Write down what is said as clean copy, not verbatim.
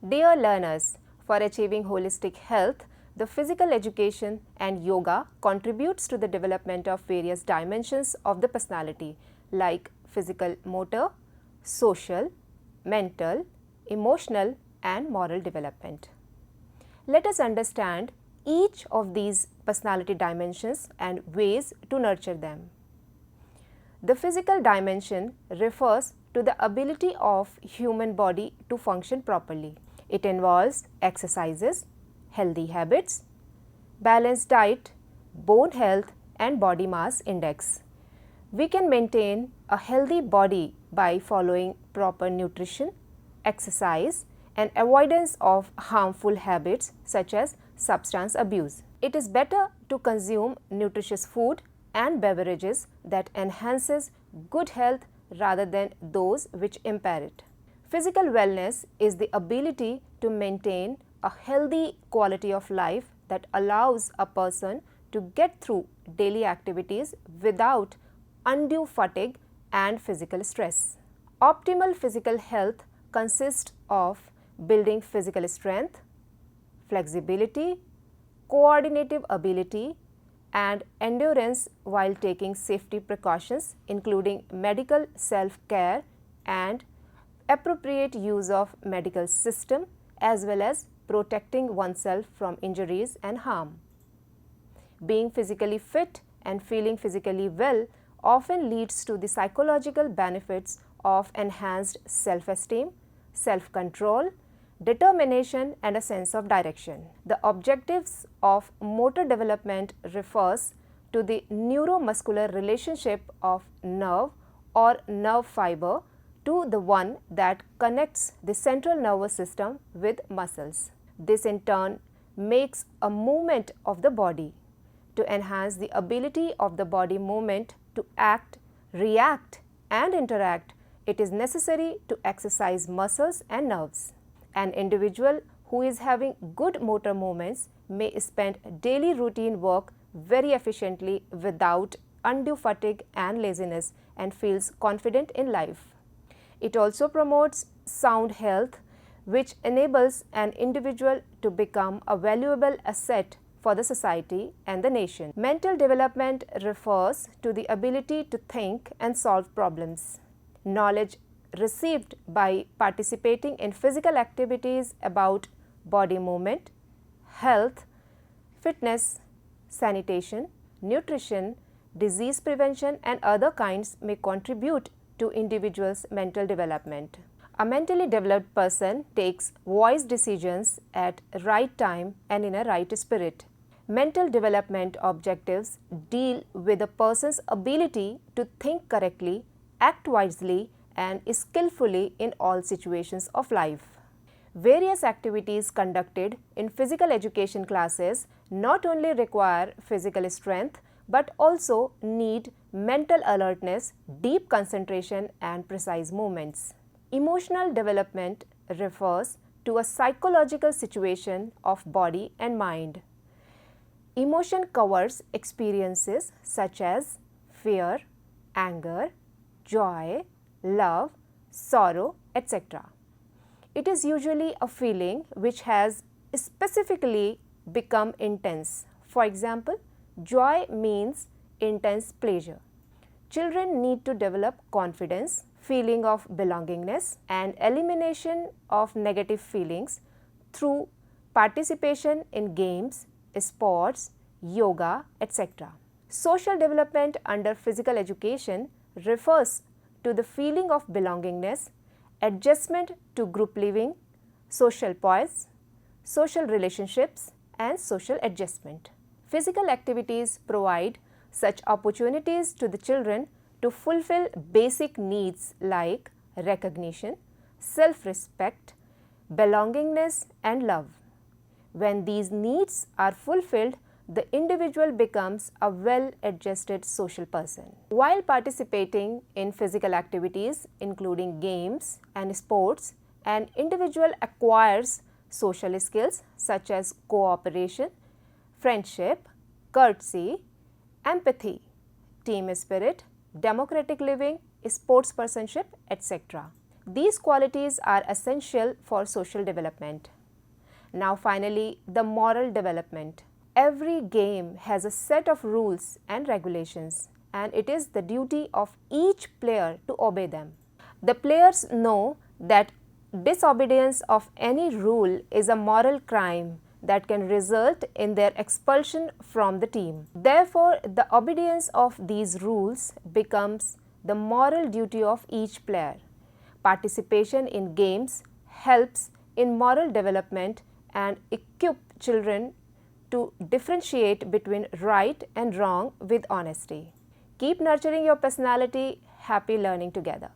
Dear learners, for achieving holistic health, the physical education and yoga contributes to the development of various dimensions of the personality like physical motor, social, mental, emotional and moral development. Let us understand each of these personality dimensions and ways to nurture them. The physical dimension refers to the ability of human body to function properly. It involves exercises, healthy habits, balanced diet, bone health and body mass index. We can maintain a healthy body by following proper nutrition, exercise and avoidance of harmful habits such as substance abuse. It is better to consume nutritious food and beverages that enhances good health rather than those which impair it. Physical wellness is the ability to maintain a healthy quality of life that allows a person to get through daily activities without undue fatigue and physical stress. Optimal physical health consists of building physical strength, flexibility, coordinative ability, and endurance while taking safety precautions including medical self-care and appropriate use of medical system as well as protecting oneself from injuries and harm. Being physically fit and feeling physically well often leads to the psychological benefits of enhanced self-esteem, self-control, determination and a sense of direction. The objectives of motor development refers to the neuromuscular relationship of nerve or nerve fiber to the one that connects the central nervous system with muscles. This in turn makes a movement of the body. To enhance the ability of the body movement to act, react and interact, it is necessary to exercise muscles and nerves. An individual who is having good motor movements may spend daily routine work very efficiently without undue fatigue and laziness and feels confident in life. It also promotes sound health, which enables an individual to become a valuable asset for the society and the nation. Mental development refers to the ability to think and solve problems. Knowledge received by participating in physical activities about body movement, health, fitness, sanitation, nutrition, disease prevention and other kinds may contribute to individuals' mental development. A mentally developed person takes wise decisions at right time and in a right spirit. Mental development objectives deal with a person's ability to think correctly, act wisely and skillfully in all situations of life. Various activities conducted in physical education classes not only require physical strength but also need mental alertness, deep concentration and precise movements. Emotional development refers to a psychological situation of body and mind. Emotion covers experiences such as fear, anger, joy, love, sorrow, etc. It is usually a feeling which has specifically become intense. For example, joy means intense pleasure. Children need to develop confidence, feeling of belongingness and elimination of negative feelings through participation in games, sports, yoga, etc. Social development under physical education refers to the feeling of belongingness, adjustment to group living, social poise, social relationships and social adjustment. Physical activities provide such opportunities to the children to fulfill basic needs like recognition, self-respect, belongingness and love. When these needs are fulfilled, the individual becomes a well-adjusted social person. While participating in physical activities including games and sports, an individual acquires social skills such as cooperation, friendship, courtesy, empathy, team spirit, democratic living, sportspersonship, etc. These qualities are essential for social development. Now finally, the moral development. Every game has a set of rules and regulations, and it is the duty of each player to obey them. The players know that disobedience of any rule is a moral crime that can result in their expulsion from the team. Therefore, the obedience of these rules becomes the moral duty of each player. Participation in games helps in moral development and equip children to differentiate between right and wrong with honesty. Keep nurturing your personality. Happy learning together.